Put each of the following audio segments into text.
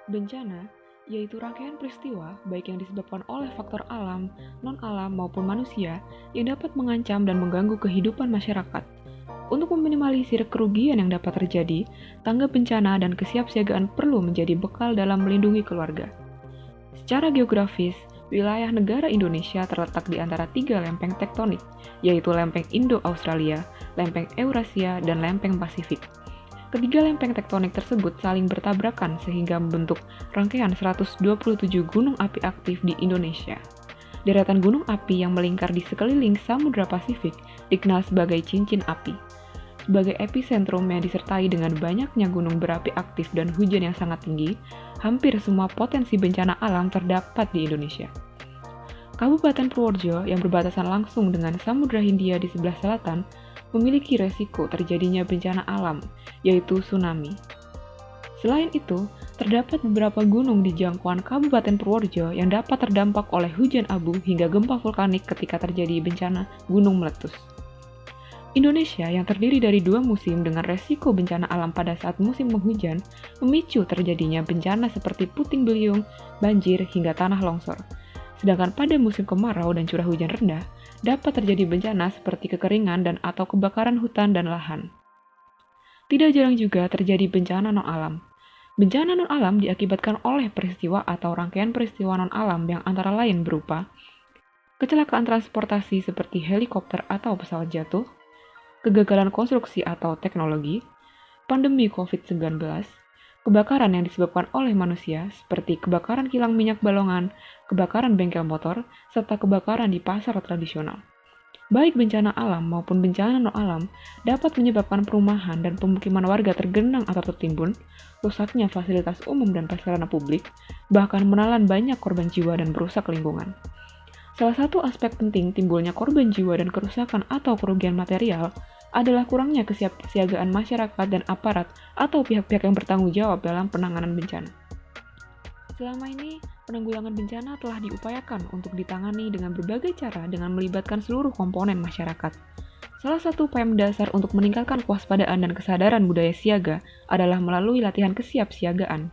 Bencana yaitu rangkaian peristiwa baik yang disebabkan oleh faktor alam, non-alam maupun manusia yang dapat mengancam dan mengganggu kehidupan masyarakat. Untuk meminimalisir kerugian yang dapat terjadi, tanggap bencana dan kesiapsiagaan perlu menjadi bekal dalam melindungi keluarga. Secara geografis, wilayah negara Indonesia terletak di antara tiga lempeng tektonik, yaitu lempeng Indo-Australia, lempeng Eurasia, dan lempeng Pasifik. Ketiga lempeng tektonik tersebut saling bertabrakan sehingga membentuk rangkaian 127 gunung api aktif di Indonesia. Deretan gunung api yang melingkar di sekeliling Samudra Pasifik dikenal sebagai cincin api. Sebagai epicentrum yang disertai dengan banyaknya gunung berapi aktif dan hujan yang sangat tinggi, hampir semua potensi bencana alam terdapat di Indonesia. Kabupaten Purworejo yang berbatasan langsung dengan Samudra Hindia di sebelah selatan memiliki resiko terjadinya bencana alam, yaitu tsunami. Selain itu, terdapat beberapa gunung di jangkauan Kabupaten Purworejo yang dapat terdampak oleh hujan abu hingga gempa vulkanik ketika terjadi bencana gunung meletus. Indonesia yang terdiri dari dua musim dengan resiko bencana alam pada saat musim penghujan memicu terjadinya bencana seperti puting beliung, banjir, hingga tanah longsor. Sedangkan pada musim kemarau dan curah hujan rendah, dapat terjadi bencana seperti kekeringan dan atau kebakaran hutan dan lahan. Tidak jarang juga terjadi bencana non-alam. Bencana non-alam diakibatkan oleh peristiwa atau rangkaian peristiwa non-alam yang antara lain berupa kecelakaan transportasi seperti helikopter atau pesawat jatuh, kegagalan konstruksi atau teknologi, pandemi COVID-19, kebakaran yang disebabkan oleh manusia seperti kebakaran kilang minyak Balongan, kebakaran bengkel motor, serta kebakaran di pasar tradisional. Baik bencana alam maupun bencana non-alam dapat menyebabkan perumahan dan pemukiman warga tergenang atau tertimbun, rusaknya fasilitas umum dan prasarana publik, bahkan menelan banyak korban jiwa dan merusak lingkungan. Salah satu aspek penting timbulnya korban jiwa dan kerusakan atau kerugian material adalah kurangnya kesiapsiagaan masyarakat dan aparat atau pihak-pihak yang bertanggung jawab dalam penanganan bencana. Selama ini, penanggulangan bencana telah diupayakan untuk ditangani dengan berbagai cara dengan melibatkan seluruh komponen masyarakat. Salah satu upaya mendasar untuk meningkatkan kewaspadaan dan kesadaran budaya siaga adalah melalui latihan kesiapsiagaan.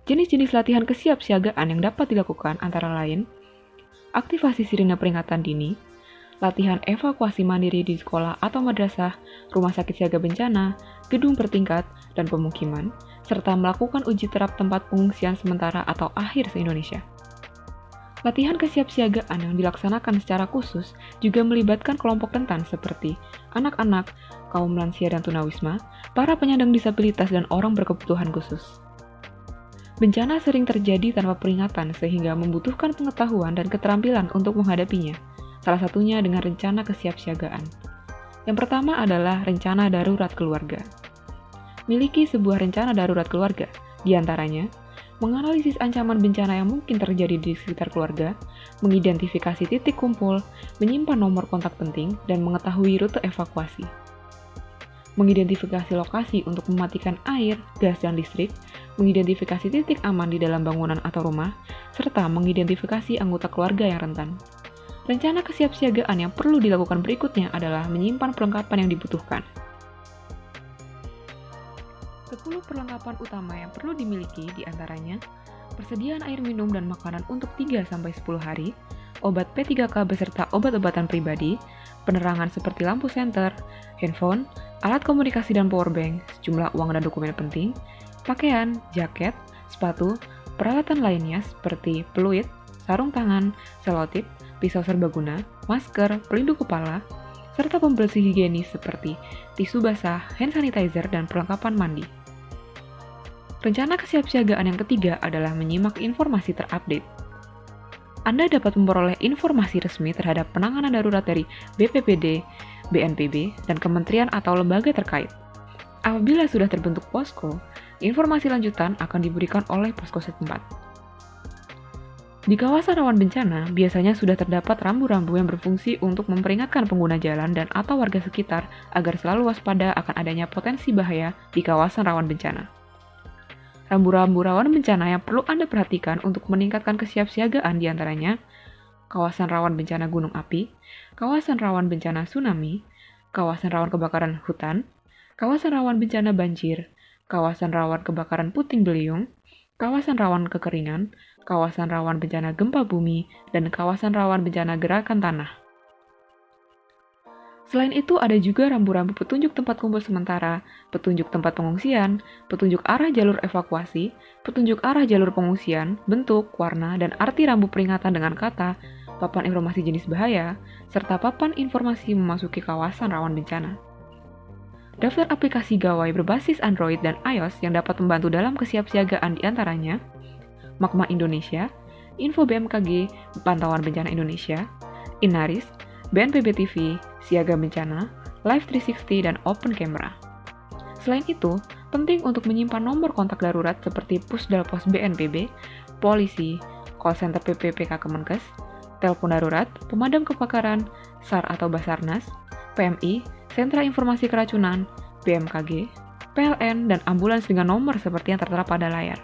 Jenis-jenis latihan kesiapsiagaan yang dapat dilakukan antara lain, aktivasi sirine peringatan dini, latihan evakuasi mandiri di sekolah atau madrasah, rumah sakit siaga bencana, gedung bertingkat, dan pemukiman, serta melakukan uji terap tempat pengungsian sementara atau akhir se-Indonesia. Latihan kesiapsiagaan yang dilaksanakan secara khusus juga melibatkan kelompok rentan seperti anak-anak, kaum lansia dan tunawisma, para penyandang disabilitas, dan orang berkebutuhan khusus. Bencana sering terjadi tanpa peringatan sehingga membutuhkan pengetahuan dan keterampilan untuk menghadapinya. Salah satunya dengan rencana kesiapsiagaan. Yang pertama adalah rencana darurat keluarga. Miliki sebuah rencana darurat keluarga, diantaranya menganalisis ancaman bencana yang mungkin terjadi di sekitar keluarga, mengidentifikasi titik kumpul, menyimpan nomor kontak penting, dan mengetahui rute evakuasi. Mengidentifikasi lokasi untuk mematikan air, gas, dan listrik, mengidentifikasi titik aman di dalam bangunan atau rumah, serta mengidentifikasi anggota keluarga yang rentan. Rencana kesiapsiagaan yang perlu dilakukan berikutnya adalah menyimpan perlengkapan yang dibutuhkan. 10 perlengkapan utama yang perlu dimiliki diantaranya persediaan air minum dan makanan untuk 3-10 hari, obat P3K beserta obat-obatan pribadi, penerangan seperti lampu senter, handphone, alat komunikasi dan powerbank, sejumlah uang dan dokumen penting, pakaian, jaket, sepatu, peralatan lainnya seperti peluit, sarung tangan, selotip, pisau serbaguna, masker, pelindung kepala, serta pembersih higienis seperti tisu basah, hand sanitizer, dan perlengkapan mandi. Rencana kesiapsiagaan yang ketiga adalah menyimak informasi terupdate. Anda dapat memperoleh informasi resmi terhadap penanganan darurat dari BPBD, BNPB, dan kementerian atau lembaga terkait. Apabila sudah terbentuk posko, informasi lanjutan akan diberikan oleh posko setempat. Di kawasan rawan bencana, biasanya sudah terdapat rambu-rambu yang berfungsi untuk memperingatkan pengguna jalan dan atau warga sekitar agar selalu waspada akan adanya potensi bahaya di kawasan rawan bencana. Rambu-rambu rawan bencana yang perlu Anda perhatikan untuk meningkatkan kesiapsiagaan diantaranya kawasan rawan bencana gunung api, kawasan rawan bencana tsunami, kawasan rawan kebakaran hutan, kawasan rawan bencana banjir, kawasan rawan kebakaran puting beliung, kawasan rawan kekeringan, kawasan rawan bencana gempa bumi, dan kawasan rawan bencana gerakan tanah. Selain itu, ada juga rambu-rambu petunjuk tempat kumpul sementara, petunjuk tempat pengungsian, petunjuk arah jalur evakuasi, petunjuk arah jalur pengungsian, bentuk, warna, dan arti rambu peringatan dengan kata, papan informasi jenis bahaya, serta papan informasi memasuki kawasan rawan bencana. Daftar aplikasi gawai berbasis Android dan iOS yang dapat membantu dalam kesiapsiagaan diantaranya Magma Indonesia, Info BMKG, Pantauan Bencana Indonesia, Inaris, BNPB TV, Siaga Bencana, Live 360, dan Open Camera. Selain itu, penting untuk menyimpan nomor kontak darurat seperti Pusdalpos BNPB, polisi, call center PPPK Kemenkes, telepon darurat, pemadam kebakaran, SAR atau Basarnas, PMI, Sentra Informasi Keracunan, BMKG, PLN, dan ambulans dengan nomor seperti yang tertera pada layar.